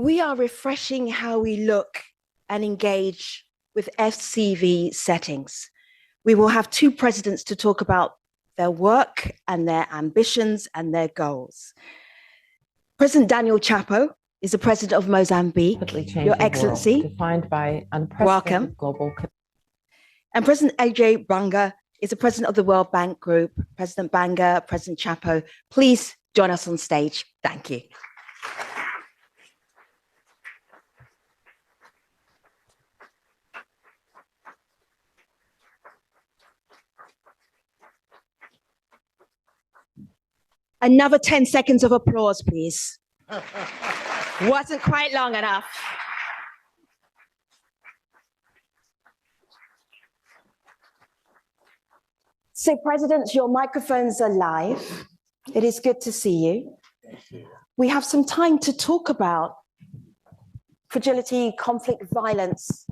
We are refreshing how we look and engage with FCV settings. We will have two presidents to talk about their work and their ambitions and their goals. President Daniel Chapo is the president of Mozambique. Your Excellency, defined by unprecedented global. And President Ajay Banga is the president of the World Bank Group. President Banga, President Chapo, please join us on stage. Thank you. Another 10 seconds of applause, please. Wasn't quite long enough. So, Presidents, your microphones are live. It is good to see you. Thank you. We have some time to talk about fragility, conflict, violence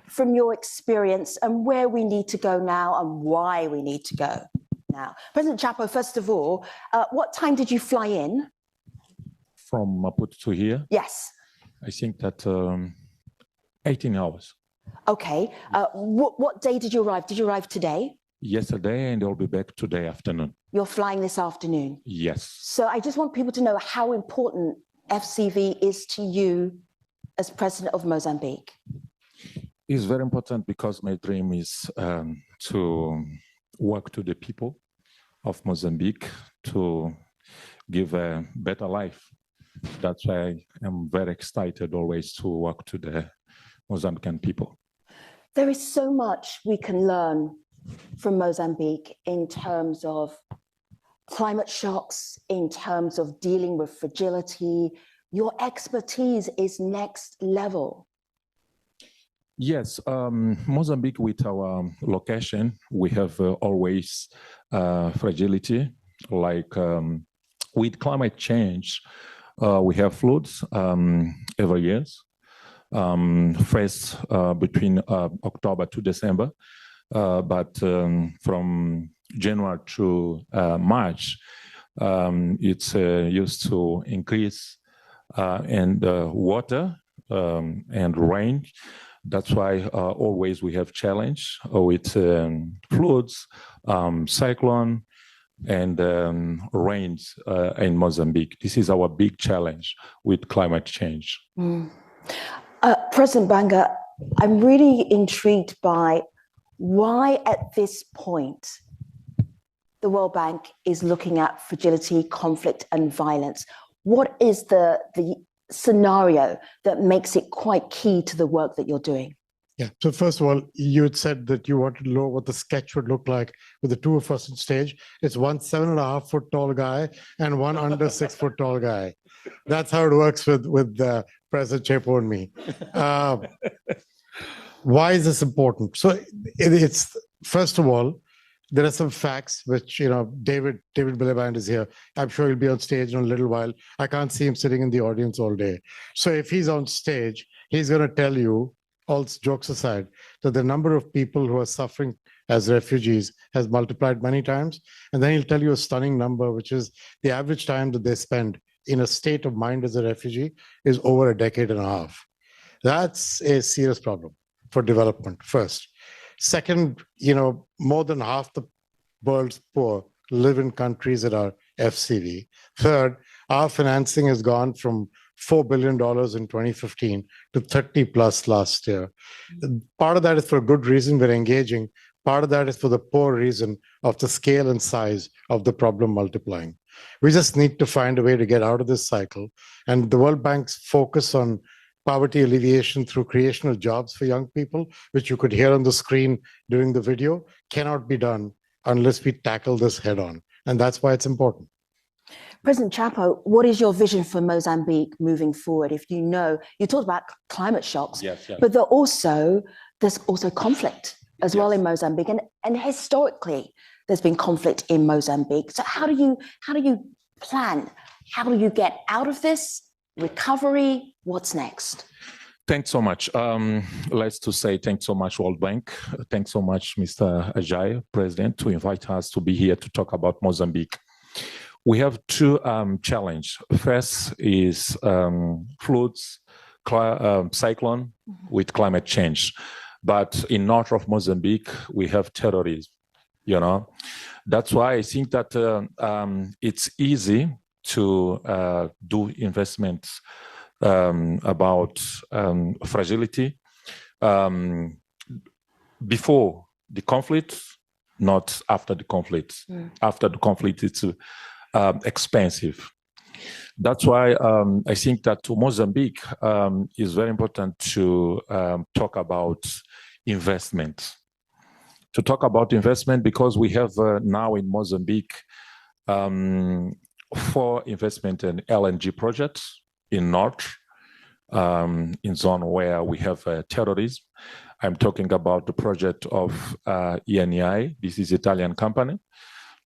from your experience and where we need to go now and why we need to go now. President Chapo, first of all, what time did you fly in? From Maputo to here? Yes. I think that 18 hours. Okay. What day did you arrive? Did you arrive today? Yesterday, and I'll be back today afternoon. You're flying this afternoon? Yes. So I just want people to know how important FCV is to you as president of Mozambique. It's very important because my dream is to work to the people of Mozambique to give a better life. That's why I'm very excited always to work to the Mozambican people. There is so much we can learn from Mozambique in terms of climate shocks, in terms of dealing with fragility. Your expertise is next level. Yes, Mozambique, with our location, we have always fragility. Like with climate change, we have floods every year. First between October to December, but from January to March, it's used to increase and water and rain. That's why always we have challenge with floods, cyclone, and rains in Mozambique. This is our big challenge with climate change. President Banga, I'm really intrigued by why at this point the World Bank is looking at fragility, conflict, and violence. What is the scenario that makes it quite key to the work that you're doing? Yeah, so first of all, you had said that you wanted to know what the sketch would look like with the two of us on stage. It's one 7.5 foot tall guy and one under 6 foot tall guy. That's how it works with President Chapo and me. Why is this important? So it's first of all, there are some facts which, David Miliband is here. I'm sure he'll be on stage in a little while. I can't see him sitting in the audience all day. So if he's on stage, he's going to tell you, all jokes aside, that the number of people who are suffering as refugees has multiplied many times. And then he'll tell you a stunning number, which is the average time that they spend in a state of mind as a refugee is over a decade and a half. That's a serious problem for development, first. Second, more than half the world's poor live in countries that are FCV. Third, our financing has gone from $4 billion in 2015 to 30 plus last year. Part of that is for a good reason, we're engaging. Part of that is for the poor reason of the scale and size of the problem multiplying. We just need to find a way to get out of this cycle. And the World Bank's focus on poverty alleviation through creation of jobs for young people, which you could hear on the screen during the video, cannot be done unless we tackle this head on. And that's why it's important. President Chapo, what is your vision for Mozambique moving forward? If you talked about climate shocks, yes. But there's also conflict as well in Mozambique. And historically, there's been conflict in Mozambique. So how do you plan? How do you get out of this? Recovery, what's next? Thanks so much. Let's to say thanks so much, World Bank. Thanks so much, Mr. Ajay, President, to invite us to be here to talk about Mozambique. We have two challenges. First is floods, cyclone with climate change. But in north of Mozambique, we have terrorism, you know. That's why I think that it's easy to do investments about fragility before the conflict, not after the conflict. After the conflict, it's expensive. That's why I think that to Mozambique is very important to talk about investment. To talk about investment because we have now in Mozambique 4 investment in LNG projects in north, in zone where we have terrorism. I'm talking about the project of ENI. This is Italian company.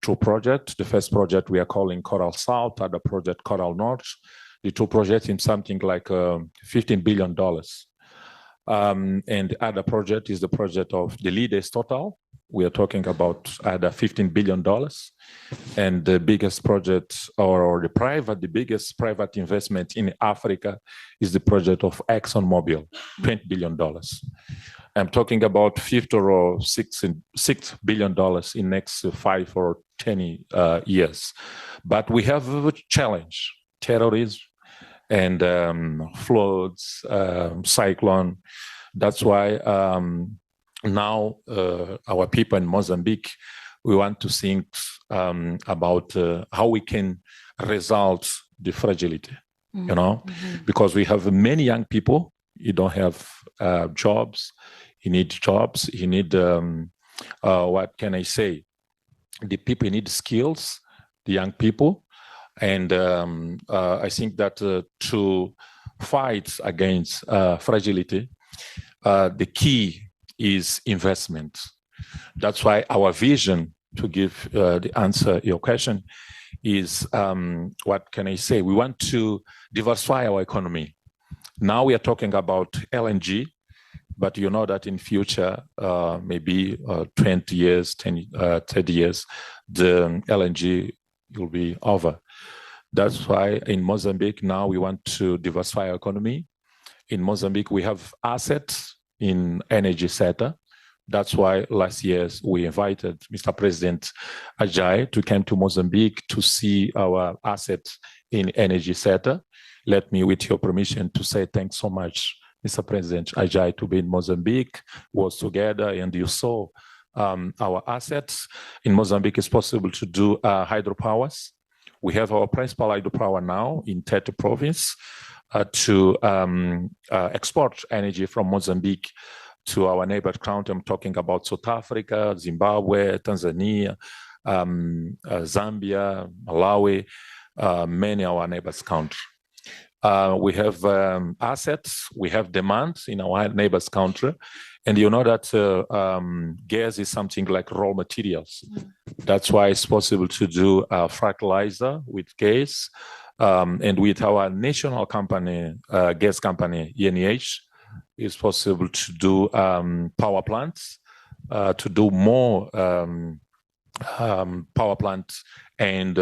2 projects. The first project we are calling Coral South, other project Coral North. The 2 projects in something like $15 billion. And the other project is the project of the Leaders Total. We are talking about either $15 billion. And the biggest project or the biggest private investment in Africa is the project of ExxonMobil, $20 billion. I'm talking about $5 or $6 billion in next 5 or 10 years. But we have a challenge, terrorism and floods, cyclone. That's why now our people in Mozambique, we want to think about how we can resolve the fragility, you know, because we have many young people, you don't have jobs, you need jobs, you need, what can I say? The people need skills, the young people. And I think that to fight against fragility, the key is investment. That's why our vision, to give the answer to your question, is, what can I say? We want to diversify our economy. Now we are talking about LNG, but you know that in future, maybe 20 years, 30 years, the LNG will be over. That's why in Mozambique now we want to diversify our economy. In Mozambique, we have assets in energy sector. That's why last year we invited Mr. President Ajay to come to Mozambique to see our assets in energy sector. Let me, with your permission, to say thanks so much, Mr. President Ajay, to be in Mozambique, was together, and you saw our assets. In Mozambique, it's possible to do hydropowers. We have our principal hydropower now in Tete province to export energy from Mozambique to our neighbor country. I'm talking about South Africa, Zimbabwe, Tanzania, Zambia, Malawi, many of our neighbors' countries. We have assets, we have demand in our neighbors' country. And you know that gas is something like raw materials. That's why it's possible to do fertilizer with gas. And with our national company, gas company, ENH, it's possible to do power plants, to do more power plants and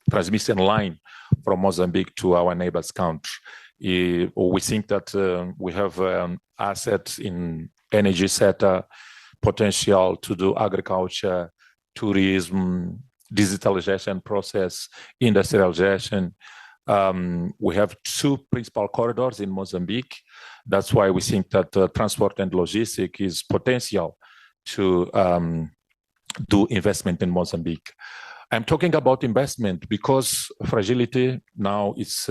transmission line from Mozambique to our neighbors' country. We think that we have assets in energy sector, potential to do agriculture, tourism, digitalization process, industrialization. We have 2 principal corridors in Mozambique. That's why we think that transport and logistics is potential to do investment in Mozambique. I'm talking about investment because fragility now is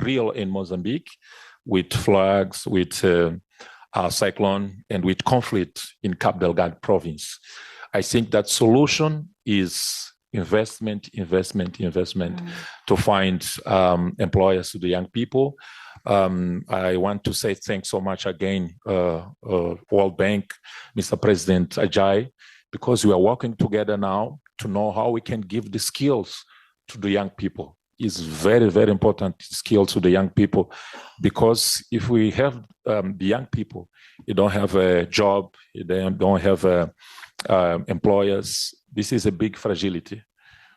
real in Mozambique with floods, with cyclone, and with conflict in Cabo Delgado province. I think that solution is investment to find employers to the young people. I want to say thanks so much again, World Bank, Mr. President Ajay, because we are working together now to know how we can give the skills to the young people. It's very, very important skill to the young people, because if we have the young people, you don't have a job, you don't have employers. This is a big fragility.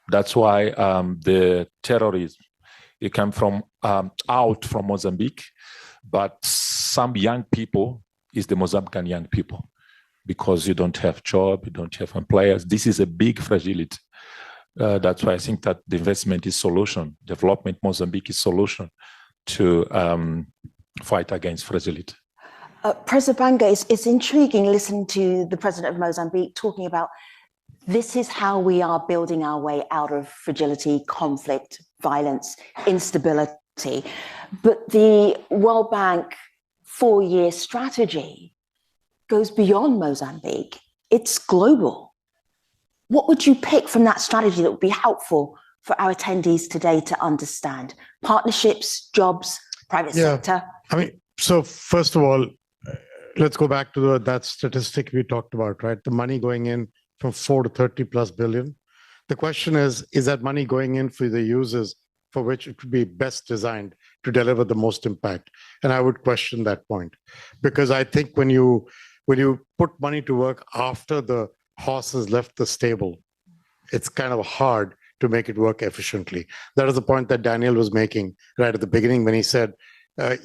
That's why the terrorism, it came from out from Mozambique, but some young people is the Mozambican young people, because you don't have job, you don't have employers. This is a big fragility. That's why I think that the investment is solution. Development Mozambique is solution to fight against fragility. President Banga, it's intriguing listening to the president of Mozambique talking about this is how we are building our way out of fragility, conflict, violence, instability. But the World Bank 4-year strategy goes beyond Mozambique. It's global. What would you pick from that strategy that would be helpful for our attendees today to understand? Partnerships, jobs, private sector? I mean, so first of all, let's go back to that statistic we talked about, right? The money going in from 4 to 30 plus billion. The question is that money going in for the users for which it would be best designed to deliver the most impact? And I would question that point, because I think when you put money to work after the horse has left the stable, it's kind of hard to make it work efficiently. That is the point that Daniel was making right at the beginning when he said, I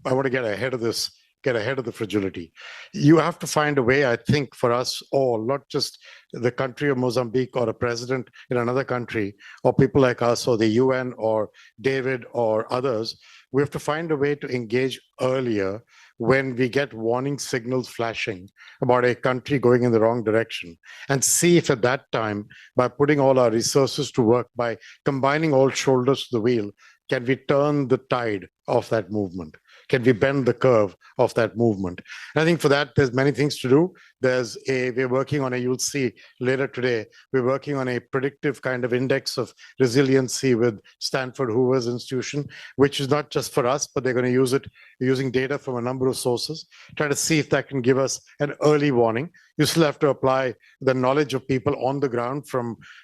want to get ahead of this, get ahead of the fragility. You have to find a way, I think, for us all, not just the country of Mozambique or a president in another country, or people like us or the UN or David or others. We have to find a way to engage earlier when we get warning signals flashing about a country going in the wrong direction, and see if at that time, by putting all our resources to work, by combining all shoulders to the wheel, can we turn the tide of that movement? Can we bend the curve of that movement? And I think for that, there's many things to do. We're working on you'll see later today, we're working on a predictive kind of index of resiliency with Stanford Hoover's institution, which is not just for us, but they're going to use it using data from a number of sources, try to see if that can give us an early warning. You still have to apply the knowledge of people on the ground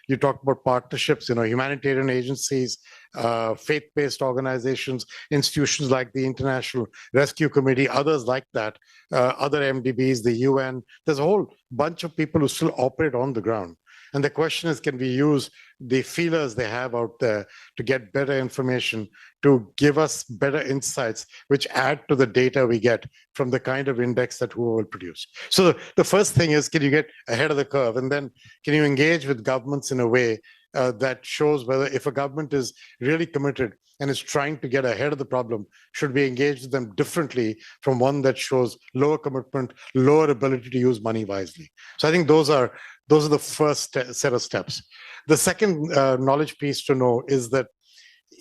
you talked about partnerships, humanitarian agencies, faith-based organizations, institutions like the International Rescue Committee, others like that, other MDBs, the UN. There's a whole bunch of people who still operate on the ground. And the question is, can we use the feelers they have out there to get better information, to give us better insights, which add to the data we get from the kind of index that Hoover will produce? So the first thing is, can you get ahead of the curve? And then can you engage with governments in a way that shows whether, if a government is really committed and is trying to get ahead of the problem, should we engage with them differently from one that shows lower commitment, lower ability to use money wisely? So I think those are the first set of steps. The second knowledge piece to know is that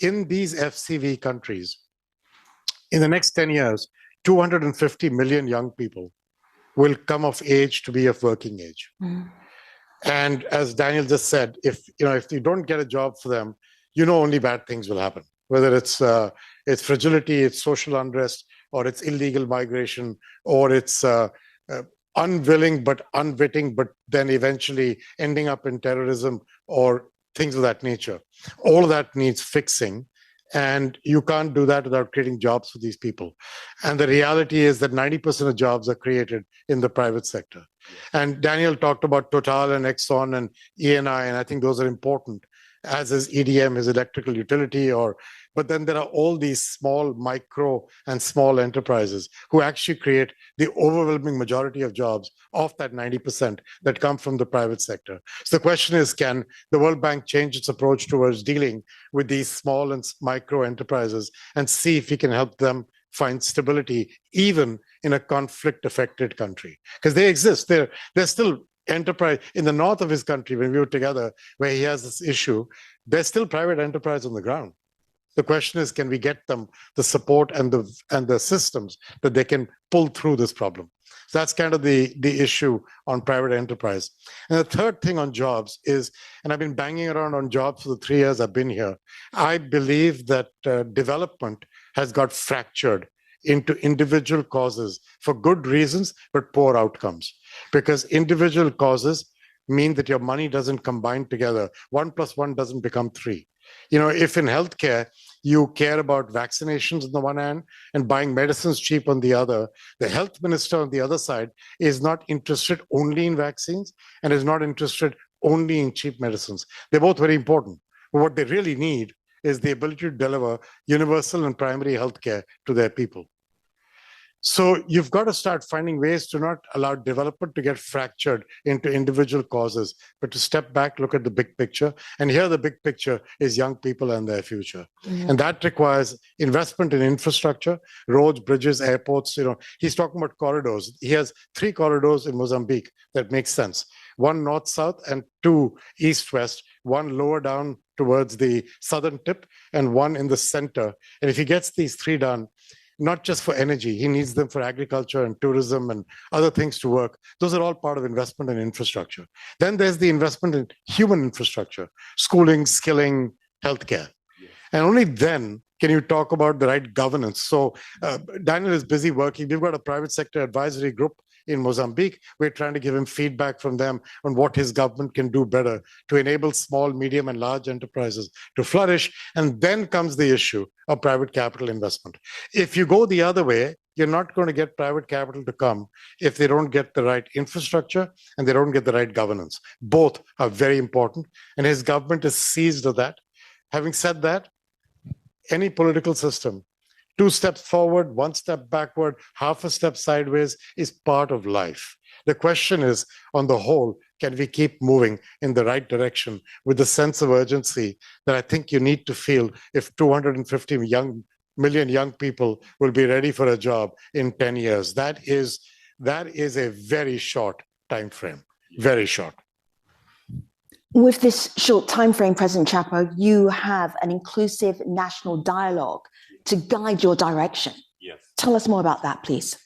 in these FCV countries, in the next 10 years, 250 million young people will come of age to be of working age. Mm. And as Daniel just said, if you don't get a job for them, only bad things will happen. Whether it's fragility, it's social unrest, or it's illegal migration, or it's unwilling but unwitting, but then eventually ending up in terrorism or things of that nature. All of that needs fixing. And you can't do that without creating jobs for these people. And the reality is that 90% of jobs are created in the private sector. And Daniel talked about Total and Exxon and ENI, and I think those are important, as is EDM, his electrical utility. But then there are all these small, micro and small enterprises who actually create the overwhelming majority of jobs of that 90% that come from the private sector. So the question is, can the World Bank change its approach towards dealing with these small and micro enterprises and see if we can help them find stability even in a conflict-affected country? Because they exist. They're still enterprise in the north of his country. When we were together, where he has this issue, there's still private enterprise on the ground. The question is, can we get them the support and the systems that they can pull through this problem? So that's kind of the issue on private enterprise. And the third thing on jobs is, and I've been banging around on jobs for the 3 years I've been here, I believe that development has got fractured into individual causes for good reasons, but poor outcomes. Because individual causes mean that your money doesn't combine together. 1 + 1 doesn't become 3. If in healthcare, you care about vaccinations on the one hand and buying medicines cheap on the other, the health minister on the other side is not interested only in vaccines and is not interested only in cheap medicines. They're both very important. But what they really need is the ability to deliver universal and primary healthcare to their people. So you've got to start finding ways to not allow development to get fractured into individual causes, but to step back, look at the big picture. And here the big picture is young people and their future. Mm-hmm. And that requires investment in infrastructure, roads, bridges, airports. He's talking about corridors. He has 3 corridors in Mozambique that make sense. 1 north-south and 2 east-west, 1 lower down towards the southern tip and 1 in the center. And if he gets these 3 done, not just for energy, he needs them for agriculture and tourism and other things to work. Those are all part of investment in infrastructure. Then there's the investment in human infrastructure, schooling, skilling, healthcare. Yes. And only then can you talk about the right governance. So Daniel is busy working. We've got a private sector advisory group in Mozambique. We're trying to give him feedback from them on what his government can do better to enable small, medium, and large enterprises to flourish. And then comes the issue of private capital investment. If you go the other way, you're not going to get private capital to come if they don't get the right infrastructure and they don't get the right governance. Both are very important, and his government is seized of that. Having said that, any political system, 2 steps forward, 1 step backward, half a step sideways is part of life. The question is, on the whole, can we keep moving in the right direction with the sense of urgency that I think you need to feel if 250 million young people will be ready for a job in 10 years? That is a very short time frame, very short. With this short time frame, President Chapo, you have an inclusive national dialogue to guide your direction. Yes. Tell us more about that, please.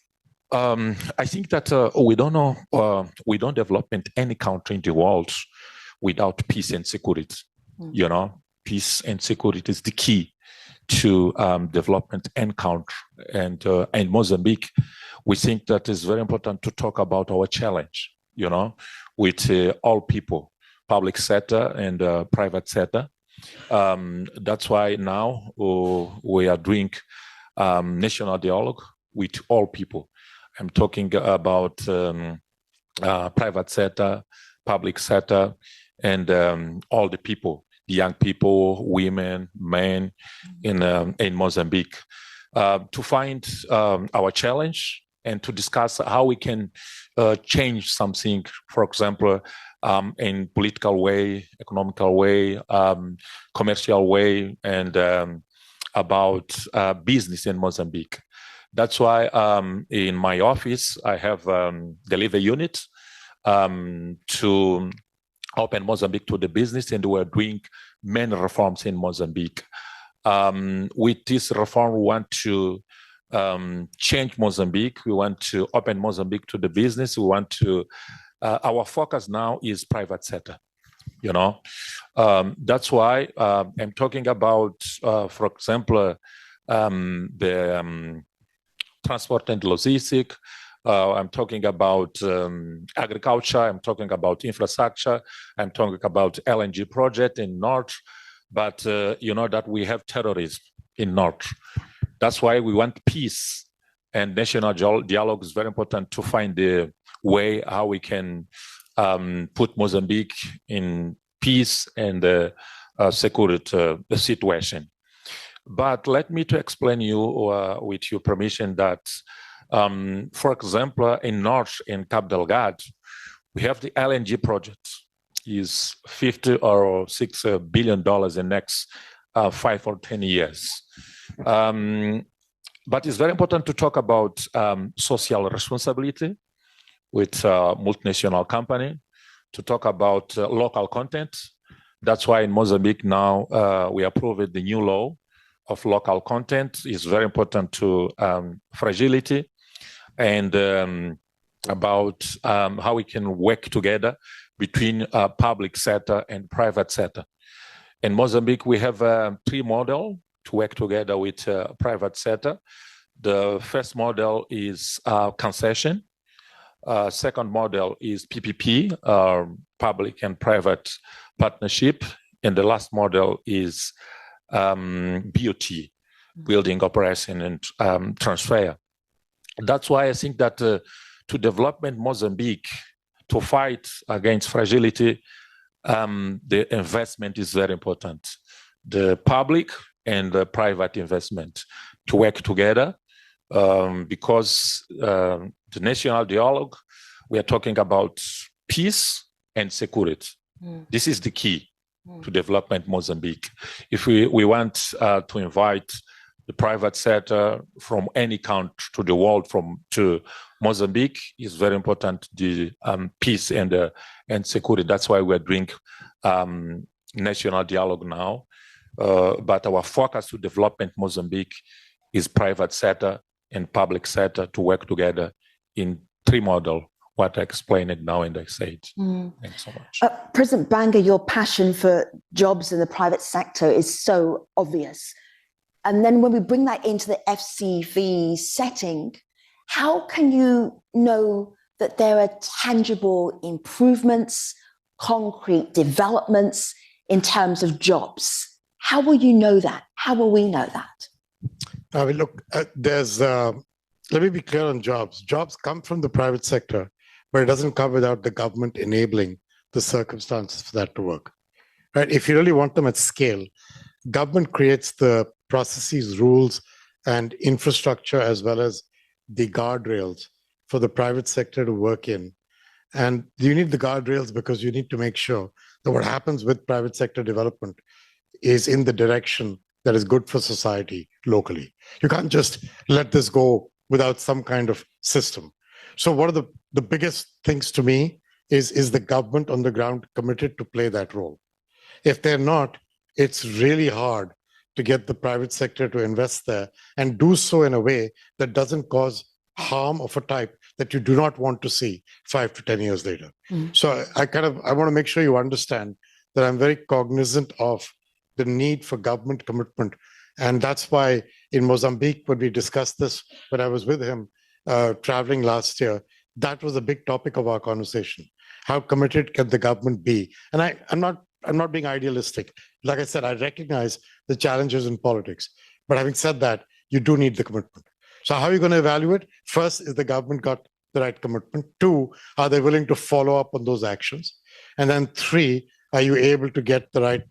I think that we don't develop in any country in the world without peace and security. Peace and security is the key to development and country. And in Mozambique, we think that it's very important to talk about our challenge, with all people, public sector and private sector. That's why now we are doing national dialogue with all people. I'm talking about private sector, public sector, and all the people, the young people, women, men in Mozambique, to find our challenge and to discuss how we can change something, for example, in political way, economical way, commercial way, and about business in Mozambique. That's why in my office, I have delivery unit to open Mozambique to the business, and we're doing many reforms in Mozambique. With this reform, we want to change Mozambique. We want to open Mozambique to the business. We want to, our focus now is private sector, That's why I'm talking about, for example, the transport and logistics. I'm talking about agriculture. I'm talking about infrastructure. I'm talking about LNG project in North. But you know that we have terrorism in North. That's why we want peace, and national dialogue is very important to find the way how we can put Mozambique in peace and security situation. But let me to explain you, with your permission, that, for example, in North, in Cabo Delgado, we have the LNG project. Is $50 or $6 billion in the next 5 or 10 years. But it's very important to talk about social responsibility with multinational company, to talk about local content. That's why in Mozambique now we approved the new law of local content. It's very important to Fragility, and about how we can work together between public sector and private sector. In Mozambique, we have 3 models to work together with private sector. The first model is concession. Second model is PPP, public and private partnership. And the last model is BOT, building, operation, and transfer. That's why I think that to development Mozambique, to fight against fragility, the investment is very important. The public and the private investment to work together, because the national dialogue, we are talking about peace and security. This is the key to development Mozambique. If we want to invite the private sector from any country to the world to Mozambique, is very important, the peace and security. That's why we're doing national dialogue now. But our focus to development Mozambique is private sector and public sector to work together in three models. What I explained it now and I said. Thanks so much. President Banga, your passion for jobs in the private sector is so obvious. And then when we bring that into the FCV setting, how can you know that there are tangible improvements, concrete developments in terms of jobs? How will you know that? How will we know that? I mean, look, let me be clear on jobs. Jobs come from the private sector, but it doesn't come without the government enabling the circumstances for that to work. Right? If you really want them at scale, government creates the processes, rules, and infrastructure, as well as the guardrails for the private sector to work in. And you need the guardrails because you need to make sure that what happens with private sector development is in the direction that is good for society locally. You can't just let this go without some kind of system. So one of the biggest things to me is the government on the ground committed to play that role. If they're not, it's really hard to get the private sector to invest there and do so in a way that doesn't cause harm of a type that you do not want to see 5 to 10 years later. So I want to make sure you understand that I'm very cognizant of the need for government commitment. And that's why in Mozambique, when we discussed this, when I was with him traveling last year, that was a big topic of our conversation. How committed can the government be? And I'm not being idealistic. Like I said, I recognize the challenges in politics. But having said that, you do need the commitment. So how are you going to evaluate? First, is the government got the right commitment? 2, are they willing to follow up on those actions? And then 3, are you able to get the right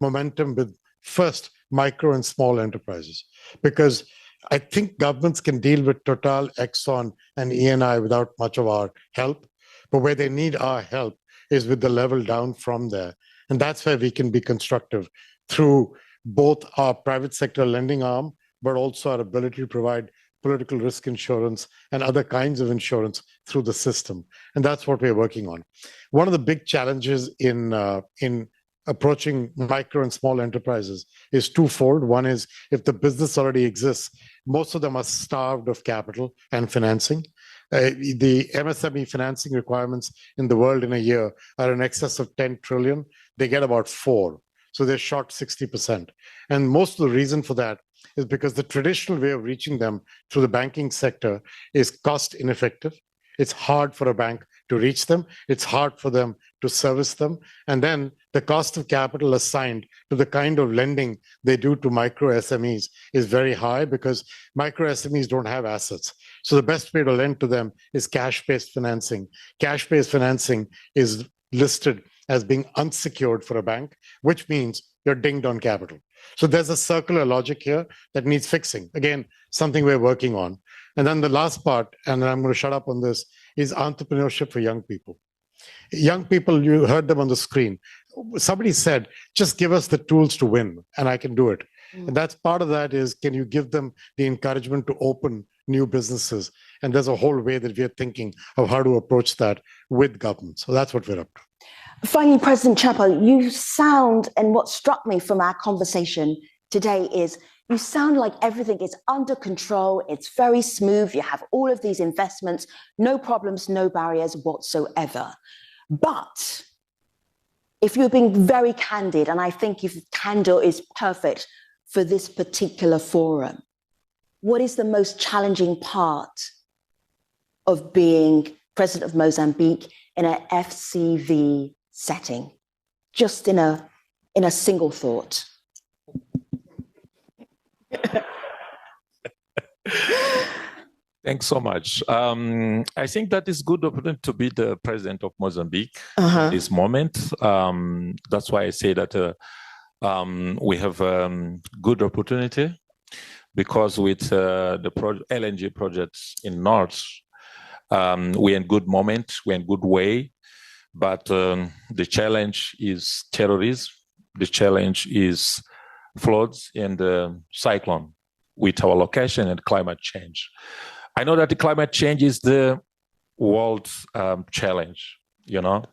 momentum with first micro and small enterprises? Because I think governments can deal with Total, Exxon, and ENI without much of our help. But where they need our help is with the level down from there. And that's where we can be constructive through both our private sector lending arm, but also our ability to provide political risk insurance and other kinds of insurance through the system. And that's what we're working on. One of the big challenges in approaching micro and small enterprises is twofold. One is if the business already exists, most of them are starved of capital and financing. The MSME financing requirements in the world in a year are in excess of 10 trillion. They get about 4. So they're short 60%. And most of the reason for that is because the traditional way of reaching them through the banking sector is cost ineffective. It's hard for a bank to reach them. It's hard for them to service them. And then the cost of capital assigned to the kind of lending they do to micro SMEs is very high because micro SMEs don't have assets. So the best way to lend to them is cash-based financing. Cash-based financing is listed as being unsecured for a bank, which means you're dinged on capital. So there's a circular logic here that needs fixing. Again, something we're working on. And then the last part, and then I'm going to shut up on this, is entrepreneurship for young people. Young people, you heard them on the screen. Somebody said, just give us the tools to win, and I can do it. And that's part of that is, can you give them the encouragement to open new businesses? And there's a whole way that we're thinking of how to approach that with government. So that's what we're up to. Finally, President Chapo, you sound, and what struck me from our conversation today is you sound like everything is under control. It's very smooth. You have all of these investments, no problems, no barriers whatsoever. But if you're being very candid, and I think if candor is perfect for this particular forum, what is the most challenging part of being president of Mozambique in an FCV setting? Just in a single thought. Thanks so much. I think that is good opportunity to be the president of Mozambique at this moment. That's why I say that we have good opportunity because with the LNG projects in North, we're in good moment, we're in good way, but the challenge is terrorism, the challenge is floods and cyclone with our location and climate change. I know that the climate change is the world challenge, you know,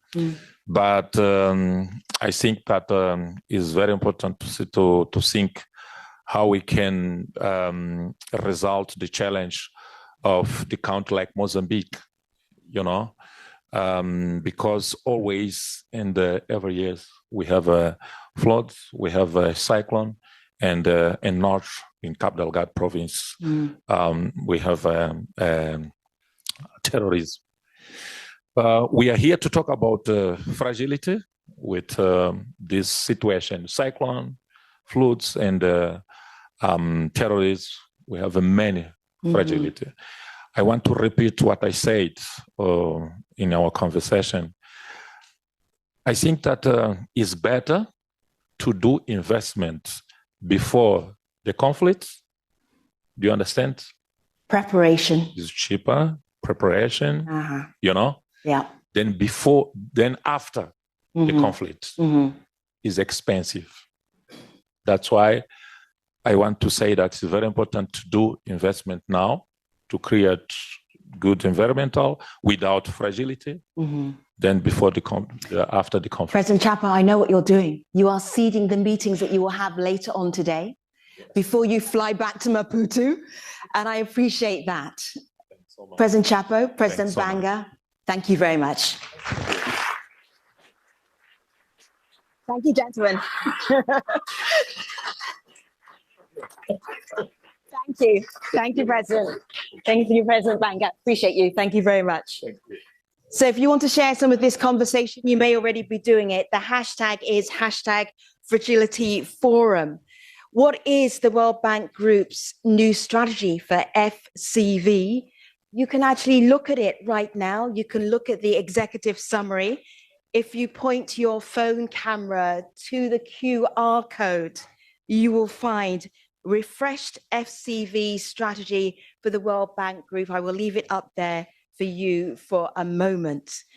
but I think that is very important to think how we can resolve the challenge of the country like Mozambique, you know, because always in every year we have floods, we have a cyclone, and in North, in Cabo Delgado province, we have terrorism. We are here to talk about fragility with this situation, cyclone, floods, and terrorism. We have many fragility. I want to repeat what I said in our conversation. I think that it's better to do investment before the conflict. Do you understand? Preparation. It's cheaper, preparation, you know? Yeah. Then after the conflict is expensive. That's why I want to say that it's very important to do investment now to create good environmental without fragility. Then after the conflict. President Chapo, I know what you're doing. You are seeding the meetings that you will have later on today before you fly back to Maputo. And I appreciate that. So President Chapo, President Banga, thank you very much. Thank you, gentlemen. Thank you. Thank you, President. Thank you, President Banga. Appreciate you. Thank you very much. Thank you. So if you want to share some of this conversation, you may already be doing it. The hashtag is #Fragility Forum. What is the World Bank Group's new strategy for FCV? You can actually look at it right now. You can look at the executive summary. If you point your phone camera to the QR code, you will find refreshed FCV strategy for the World Bank Group. I will leave it up there for you for a moment.